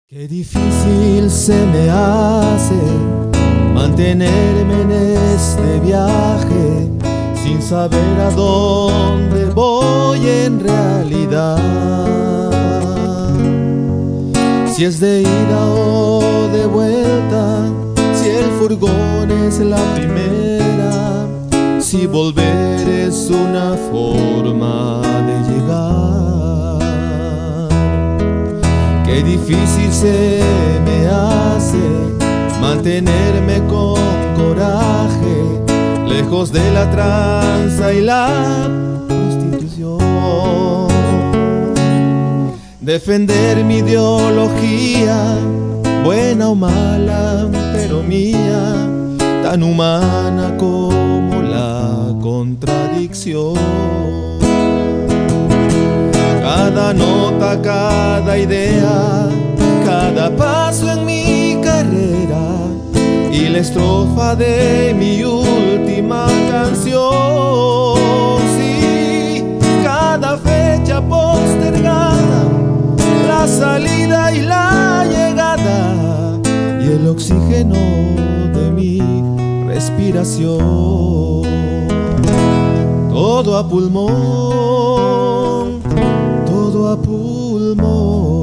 Qué difícil se me hace mantenerme en este viaje sin saber a dónde voy en realidad. Si es de ida o de vuelta, si el furgón es la primera, si volver es una forma de llegar. Qué difícil se me hace mantenerme con coraje, lejos de la tranza y la prostitución. Defender mi ideología, buena o mala, pero mía, tan humana como la contradicción. Cada nota, cada idea, cada paso en mi carrera y la estrofa de mi última canción. Sí, cada fecha postergada, la salida y la llegada y el oxígeno de mi respiración. Todo a pulmón, todo a pulmón.